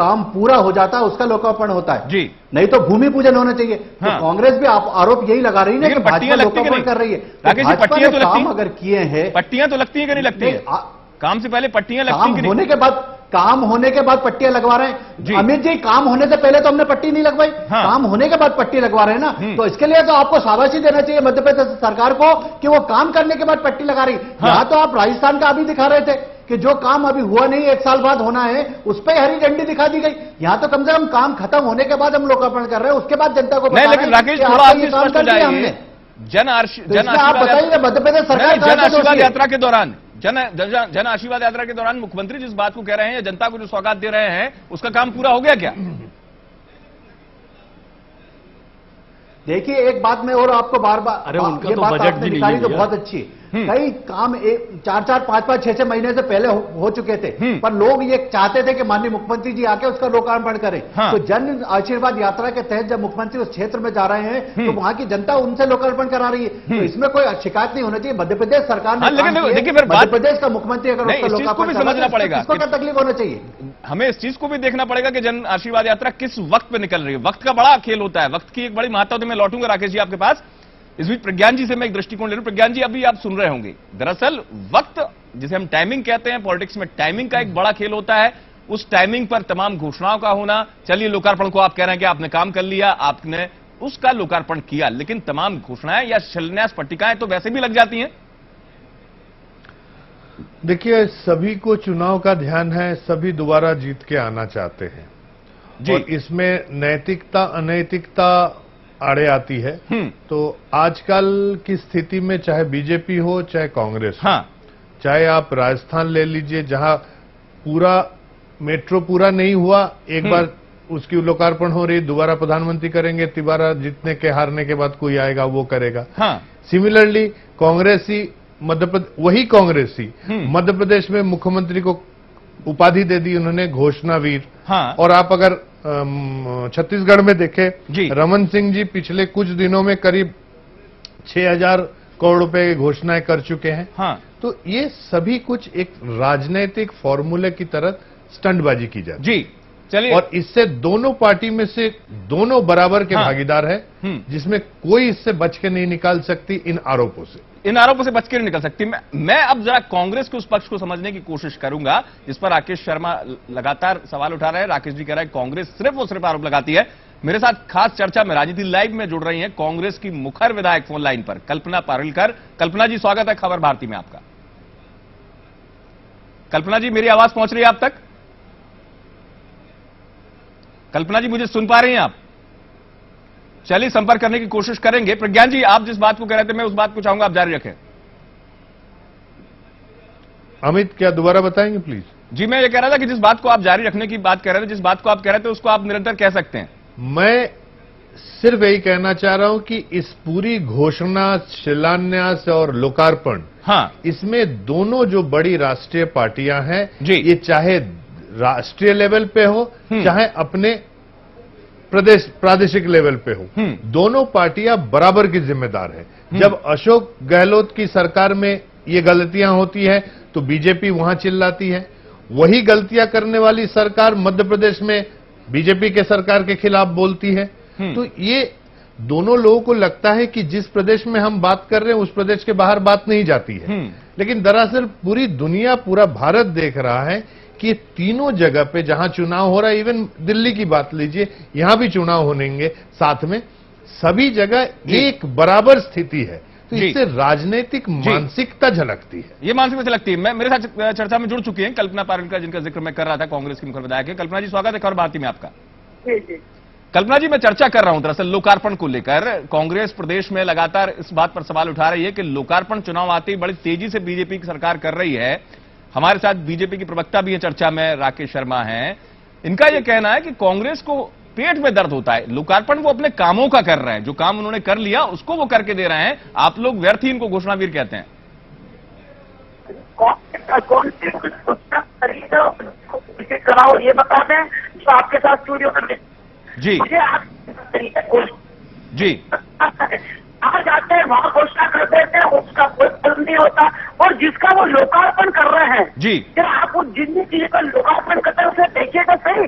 काम पूरा हो जाता है उसका लोकार्पण होता है जी, नहीं तो भूमि पूजन होना चाहिए। हाँ। तो कांग्रेस भी आरोप यही लगा रही है कि भाजपा लोकार्पण कर रही है। राकेश जी, पट्टियां तो लगती अगर किए हैं, पट्टियां तो लगती है कि नहीं लगती है? काम से पहले पट्टियां लगती हैं कि नहीं? काम होने के बाद पट्टियां लगवा रहे हैं। अमित जी, काम होने से पहले तो हमने पट्टी नहीं लगवाई, हाँ। काम होने के बाद पट्टी लगवा रहे हैं ना। तो इसके लिए तो आपको शाबाशी देना चाहिए मध्य प्रदेश सरकार को कि वो काम करने के बाद पट्टी लगा रही। हाँ। यहां तो आप राजस्थान का अभी दिखा रहे थे कि जो काम अभी हुआ नहीं, 1 साल बाद होना है, उस पर हरी झंडी दिखा दी गई। यहां तो कम से कम काम खत्म होने के बाद हम लोकार्पण कर रहे हैं, उसके बाद जनता को नहीं, लेकिन राकेश थोड़ा आप स्पष्ट हो जाइए। जन आशीर्वाद यात्रा के दौरान जन आशीर्वाद यात्रा के दौरान मुख्यमंत्री जिस बात को कह रहे हैं, जनता को जो सौगात दे रहे हैं, उसका काम पूरा हो गया क्या? देखिए, एक बात मैं और आपको बार बार, अरे उनका ये तो बात बजट आपने भी निकाली नहीं तो है बहुत अच्छी है। कई काम 4-4, 5-5, 6-6 महीने से पहले हो चुके थे, पर लोग ये चाहते थे कि माननीय मुख्यमंत्री जी आके उसका लोकार्पण करें। हाँ। तो जन आशीर्वाद यात्रा के तहत जब मुख्यमंत्री उस क्षेत्र में जा रहे हैं तो वहां की जनता उनसे लोकार्पण करा रही है। तो इसमें कोई शिकायत नहीं होना चाहिए। मध्य प्रदेश सरकार ने, देखिए, फिर मध्य प्रदेश का मुख्यमंत्री अगर उसका लोकार्पण समझना पड़ेगा, किसको क्या तकलीफ होना चाहिए। हमें इस चीज को भी देखना पड़ेगा कि जन आशीर्वाद यात्रा किस वक्त पे निकल रही है। वक्त का बड़ा खेल होता है, वक्त की एक बड़ी महत्ता होती है। मैं लौटूंगा राकेश जी आपके पास। इस बीच प्रज्ञान जी से मैं एक दृष्टिकोण ले रहा हूं। प्रज्ञान जी, अभी आप सुन रहे होंगे, दरअसल वक्त जिसे हम टाइमिंग कहते हैं, पॉलिटिक्स में टाइमिंग का एक बड़ा खेल होता है। उस टाइमिंग पर तमाम घोषणाओं का होना, चलिए लोकार्पण को आप कह रहे हैं कि आपने काम कर लिया, आपने उसका लोकार्पण किया, लेकिन तमाम घोषणाएं या शिलान्यास पट्टिकाएं तो वैसे भी लग जाती हैं। देखिए, सभी को चुनाव का ध्यान है, सभी दोबारा जीत के आना चाहते हैं जी। और इसमें नैतिकता अनैतिकता आड़े आती है। तो आजकल की स्थिति में चाहे बीजेपी हो चाहे कांग्रेस हो, हाँ। चाहे आप राजस्थान ले लीजिए जहां पूरा मेट्रो पूरा नहीं हुआ, एक बार उसकी लोकार्पण हो रही, दोबारा प्रधानमंत्री करेंगे, तिबारा जीतने के हारने के बाद कोई आएगा वो करेगा। हाँ। सिमिलरली कांग्रेसी वही कांग्रेसी मध्य प्रदेश में मुख्यमंत्री को उपाधि दे दी उन्होंने, घोषणावीर। हाँ। और आप अगर छत्तीसगढ़ में देखें, रमन सिंह जी पिछले कुछ दिनों में करीब 6,000 करोड़ रुपए की घोषणाएं कर चुके हैं। हाँ। तो ये सभी कुछ एक राजनीतिक फॉर्मूले की तरह स्टंटबाजी की जाती है। जी, चलिए। और इससे दोनों पार्टी में से दोनों बराबर के भागीदार है, जिसमें कोई इससे बच के नहीं निकाल सकती इन आरोपों से। इन आरोपों से बच के नहीं निकल सकती। मैं अब जरा कांग्रेस के उस पक्ष को समझने की कोशिश करूंगा जिस पर राकेश शर्मा लगातार सवाल उठा रहे हैं। राकेश जी कह रहे हैं कांग्रेस सिर्फ और सिर्फ आरोप लगाती है। मेरे साथ खास चर्चा में राजनीति लाइव में जुड़ रही हैं कांग्रेस की मुखर विधायक फोन लाइन पर कल्पना पारुलकर। कल्पना जी, स्वागत है खबर भारती में आपका। कल्पना जी, मेरी आवाज पहुंच रही है आप तक? कल्पना जी, मुझे सुन पा रही हैं आप? चलिए संपर्क करने की कोशिश करेंगे। प्रज्ञान जी, आप जिस बात को कह रहे थे मैं उस बात को चाहूंगा आप जारी रखें। अमित, क्या दोबारा बताएंगे प्लीज? जी, मैं ये कह रहा था कि जिस बात को आप जारी रखने की बात कर रहे थे, जिस बात को आप कह रहे थे उसको आप निरंतर कह सकते हैं। मैं सिर्फ यही कहना चाह रहा हूं कि इस पूरी घोषणा, शिलान्यास और लोकार्पण, हाँ, इसमें दोनों जो बड़ी राष्ट्रीय पार्टियां हैं, जी, ये चाहे राष्ट्रीय लेवल पे हो चाहे अपने प्रादेशिक लेवल पे हो, दोनों पार्टियां बराबर की जिम्मेदार है। जब अशोक गहलोत की सरकार में ये गलतियां होती है तो बीजेपी वहां चिल्लाती है, वही गलतियां करने वाली सरकार मध्य प्रदेश में बीजेपी के सरकार के खिलाफ बोलती है। तो ये दोनों लोगों को लगता है कि जिस प्रदेश में हम बात कर रहे हैं उस प्रदेश के बाहर बात नहीं जाती है, लेकिन दरअसल पूरी दुनिया, पूरा भारत देख रहा है कि तीनों जगह पे जहां चुनाव हो रहा है, इवन दिल्ली की बात लीजिए, यहां भी चुनाव होंगे साथ में, सभी जगह एक बराबर स्थिति है। तो इससे राजनीतिक मानसिकता झलकती है। ये मानसिकता झलकती है। मेरे साथ चर्चा में जुड़ चुकी हैं कल्पना पारुलकर, जिनका जिक्र मैं कर रहा था, कांग्रेस की मुखर विधायक है। कल्पना जी, स्वागत है खबर भारती में आपका। कल्पना जी, मैं चर्चा कर रहा हूं दरअसल लोकार्पण को लेकर। कांग्रेस प्रदेश में लगातार इस बात पर सवाल उठा रही है कि लोकार्पण चुनाव आते ही बड़ी तेजी से बीजेपी की सरकार कर रही है। हमारे साथ बीजेपी की प्रवक्ता भी हैं चर्चा में, राकेश शर्मा हैं। इनका यह कहना है कि कांग्रेस को पेट में दर्द होता है। लोकार्पण वो अपने कामों का कर रहे हैं, जो काम उन्होंने कर लिया उसको वो करके दे रहे हैं। आप लोग व्यर्थ ही इनको घोषणावीर कहते हैं। कराओ ये बता दें जो आपके साथ स्टूडियो में जी जी आज जाते हैं वहां घोषणा कर देते हैं, उसका कोई फल नहीं होता। और जिसका वो लोकार्पण कर रहे हैं जी, आप जिन चीज का लोकार्पण करते हैं उसे देखिएगा सही।